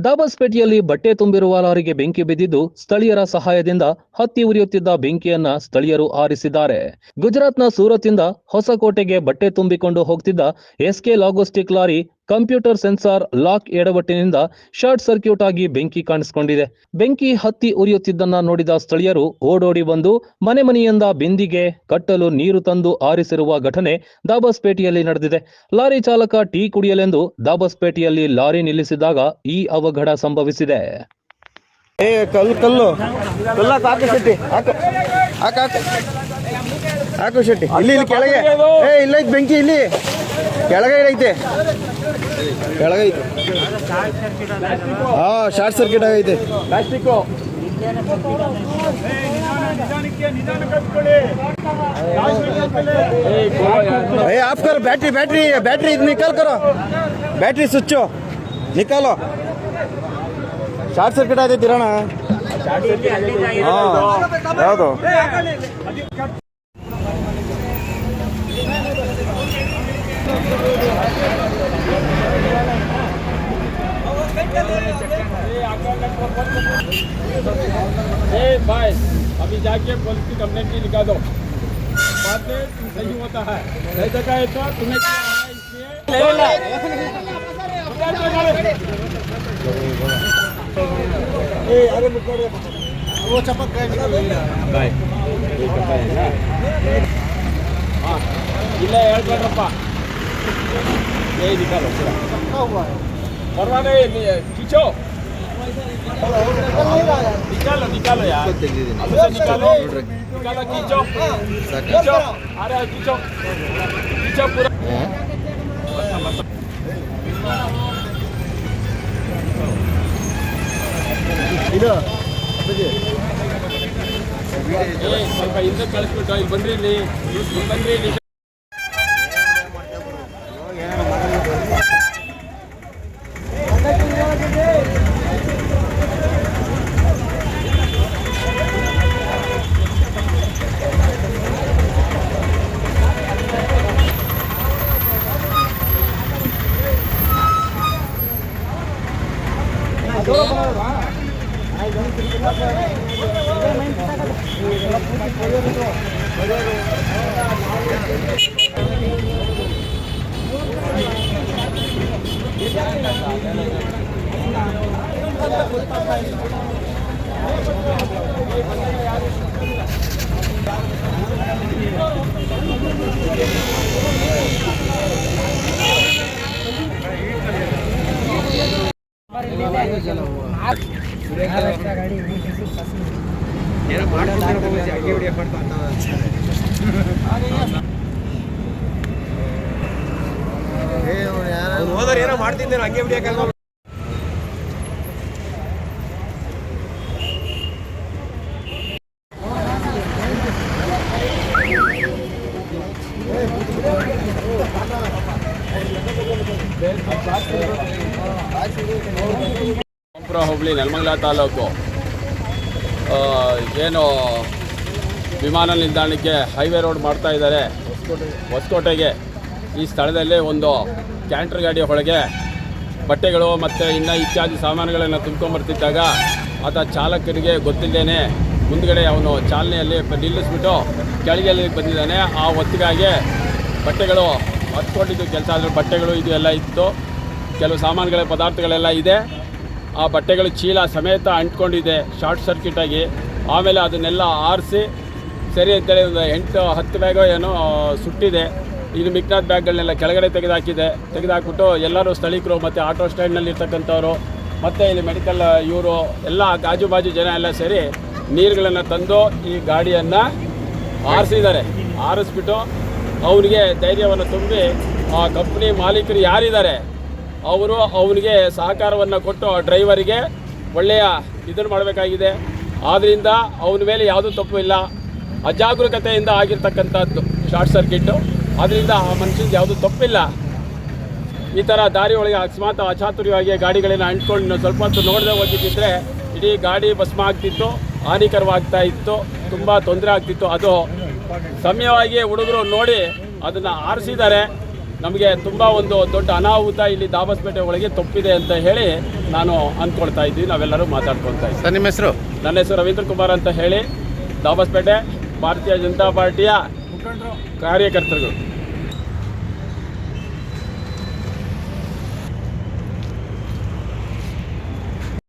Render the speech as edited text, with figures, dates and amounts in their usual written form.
ದಾಬಸ್ಪೇಟೆಯಲ್ಲಿ ಬಟ್ಟೆ ತುಂಬಿರುವ ಲಾರಿಗೆ ಬೆಂಕಿ ಬಿದ್ದಿದ್ದು ಸ್ಥಳೀಯರ ಸಹಾಯದಿಂದ ಹತ್ತಿ ಉರಿಯುತ್ತಿದ್ದ ಬೆಂಕಿಯನ್ನ ಸ್ಥಳೀಯರು ಆರಿಸಿದ್ದಾರೆ. ಗುಜರಾತ್ನ ಸೂರತ್ನಿಂದ ಹೊಸಕೋಟೆಗೆ ಬಟ್ಟೆ ತುಂಬಿಕೊಂಡು ಹೋಗ್ತಿದ್ದ S K logistic lorry computer sensor lock ಎಡವಟ್ಟಿನಿಂದ ಶಾರ್ಟ್ ಸರ್ಕ್ಯೂಟ್ ಆಗಿ ಬೆಂಕಿ ಕಾಣಿಸಿಕೊಂಡಿದೆ. ಬೆಂಕಿ ಹತ್ತಿ ಉರಿಯುತ್ತಿದ್ದನ್ನ ನೋಡಿದ ಸ್ಥಳೀಯರು ಓಡೋಡಿ ಬಂದು ಮನೆಯಿಂದ ಬಿಂದಿಗೆ ಕಟ್ಟಲು ನೀರು ತಂದು ಆರಿಸಿರುವ ಘಟನೆ ದಾಬಸ್ಪೇಟೆಯಲ್ಲಿ ನಡೆದಿದೆ. ಲಾರಿ ಚಾಲಕ ಟೀ ಕುಡಿಯಲೆಂದು ದಾಬಸ್ಪೇಟೆಯಲ್ಲಿ ಲಾರಿ ನಿಲ್ಲಿಸಿದಾಗ ಈ ಅವಘಡ ಸಂಭವಿಸಿದೆ. ಹಾಕು ಶೆಟ್ಟಿ ಇಲ್ಲಿ ಕೆಳಗೆ ಇಲ್ಲ ಐತೆ ಬೆಂಕಿ ಇಲ್ಲಿ ಕೆಳಗೆ ಐತೆ ಶಾರ್ಟ್ ಸರ್ಕ್ಯೂಟ್ ಆಗೈತೆ ಪ್ಲಾಸ್ಟಿಕ್ಕು ಆಫ್ करो बैटरी निकाल करो बैटरी स्विच निकालो ಶಾರ್ಟ್ ಸರ್ಕ್ಯೂಟ್ ಆಗೈತೆ ಇರೋಣ ಯಾವುದು भाई अभी जाके पुलिस की कंप्लेंट की लिखा दो बात में सही होता है सही जगह है तो तुम्हें क्या है इसलिए अरे वो चपक गए भाई हाँ ಇಲ್ಲ ಹೇಳ್ಬೇಡ್ರಪ್ಪ निकालो परवा नहीं खींचो निकालो यार निकालो खींचो अरे खींचो पूरा ಸ್ವಲ್ಪ ಹಿಂದೆ ಕಳಿಸ್ಬಿಟ್ಟು ಇಲ್ಲಿ ಬನ್ರಿ ಇಲ್ಲಿ ಏನೋ ಮಾಡ್ತಿದ್ದೇನೆ ಹಂಗೆ ಬಿಡಿಯಕ್ಕಲ್ಲ ಹುಬ್ಳಿ ನೆಲಮಂಗಲ ತಾಲೂಕು ಏನು ವಿಮಾನ ನಿಲ್ದಾಣಕ್ಕೆ ಹೈವೇ ರೋಡ್ ಮಾಡ್ತಾ ಇದ್ದಾರೆ ಹೊಸಕೋಟೆಗೆ. ಈ ಸ್ಥಳದಲ್ಲಿ ಒಂದು ಕ್ಯಾಂಟರ್ ಗಾಡಿಯ ಒಳಗೆ ಬಟ್ಟೆಗಳು ಮತ್ತು ಇನ್ನು ಇತ್ಯಾದಿ ಸಾಮಾನುಗಳನ್ನು ತುಂಬ್ಕೊಂಬರ್ತಿದ್ದಾಗ ಆತ ಚಾಲಕನಿಗೆ ಗೊತ್ತಿಲ್ಲದೇನೆ ಮುಂದ್ಗಡೆ ಅವನು ಚಾಲನೆಯಲ್ಲಿ ನಿಲ್ಲಿಸ್ಬಿಟ್ಟು ಕೆಳಗೆ ಬಂದಿದ್ದಾನೆ. ಆ ಹೊತ್ತಿಗಾಗಿ ಬಟ್ಟೆಗಳು ಹತ್ಕೊಂಡಿದ್ದು ಕೆಲಸ ಆದರೆ ಬಟ್ಟೆಗಳು ಇದು ಎಲ್ಲ ಇತ್ತು, ಕೆಲವು ಸಾಮಾನುಗಳ ಪದಾರ್ಥಗಳೆಲ್ಲ ಇದೆ. ಆ ಬಟ್ಟೆಗಳು ಚೀಲ ಸಮೇತ ಅಂಟ್ಕೊಂಡಿದೆ ಶಾರ್ಟ್ ಸರ್ಕ್ಯೂಟಾಗಿ. ಆಮೇಲೆ ಅದನ್ನೆಲ್ಲ ಆರಿಸಿ ಸರಿ ಅಂತೇಳಿ ಒಂದು 8-10 ಬ್ಯಾಗೋ ಏನೋ ಸುಟ್ಟಿದೆ. ಇನ್ನು ಮಿಕ್ನಾಥ್ ಬ್ಯಾಗ್ಗಳನ್ನೆಲ್ಲ ಕೆಳಗಡೆ ತೆಗೆದಾಕ್ಬಿಟ್ಟು ಎಲ್ಲರೂ ಸ್ಥಳೀಕರು ಮತ್ತು ಆಟೋ ಸ್ಟ್ಯಾಂಡ್ನಲ್ಲಿ ಇರ್ತಕ್ಕಂಥವ್ರು ಮತ್ತು ಇಲ್ಲಿ ಮೆಡಿಕಲ್ ಇವರು ಎಲ್ಲ ಆಜು ಬಾಜು ಜನ ಎಲ್ಲ ಸೇರಿ ನೀರುಗಳನ್ನು ತಂದು ಈ ಗಾಡಿಯನ್ನು ಆರಿಸಿದ್ದಾರೆ. ಆರಿಸ್ಬಿಟ್ಟು ಅವನಿಗೆ ಧೈರ್ಯವನ್ನು ತುಂಬಿ ಆ ಕಂಪ್ನಿ ಮಾಲೀಕರು ಯಾರಿದ್ದಾರೆ ಅವರು ಅವನಿಗೆ ಸಹಕಾರವನ್ನು ಕೊಟ್ಟು ಆ ಡ್ರೈವರಿಗೆ ಒಳ್ಳೆಯ ಇದನ್ನು ಮಾಡಬೇಕಾಗಿದೆ. ಆದ್ದರಿಂದ ಅವನ ಮೇಲೆ ಯಾವುದೂ ತಪ್ಪು ಇಲ್ಲ, ಅಜಾಗರೂಕತೆಯಿಂದ ಆಗಿರ್ತಕ್ಕಂಥದ್ದು ಶಾರ್ಟ್ ಸರ್ಕ್ಯೂಟು. ಆದ್ದರಿಂದ ಆ ಮನುಷ್ಯನಿಗೆ ಯಾವುದೂ ತಪ್ಪಿಲ್ಲ. ಈ ಥರ ದಾರಿ ಒಳಗೆ ಅಕಸ್ಮಾತ್ ಅಚಾತುರ್ಯವಾಗಿ ಗಾಡಿಗಳನ್ನ ಅಂಟ್ಕೊಂಡು ಸ್ವಲ್ಪ ಹೊತ್ತು ನೋಡದೆ ಹೋಗಿದ್ದಿದ್ರೆ ಇಡೀ ಗಾಡಿ ಭಸ್ಮ ಆಗ್ತಿತ್ತು, ಹಾನಿಕರವಾಗ್ತಾ ಇತ್ತು, ತುಂಬ ತೊಂದರೆ ಆಗ್ತಿತ್ತು. ಅದು ಸಮಯವಾಗಿ ಹುಡುಗರು ನೋಡಿ ಅದನ್ನು ಆರಿಸಿದ್ದಾರೆ. ನಮಗೆ ತುಂಬ ಒಂದು ದೊಡ್ಡ ಅನಾಹುತ ಇಲ್ಲಿ ದಾಬಸ್ಪೇಟೆ ಒಳಗೆ ತಪ್ಪಿದೆ ಅಂತ ಹೇಳಿ ನಾನು ಅಂದ್ಕೊಳ್ತಾ ಇದ್ದೀವಿ. ನಾವೆಲ್ಲರೂ ಮಾತಾಡ್ಕೊಳ್ತಾ ಇದ್ದೀವಿ. ಸರ್, ನಿಮ್ಮ ಹೆಸರು? ನನ್ನ ಹೆಸರು ರವೀಂದ್ರ ಕುಮಾರ್ ಅಂತ ಹೇಳಿ, ದಾಬಸ್ಪೇಟೆ ಭಾರತೀಯ ಜನತಾ ಪಾರ್ಟಿಯ ಕಾರ್ಯಕರ್ತರುಗಳು.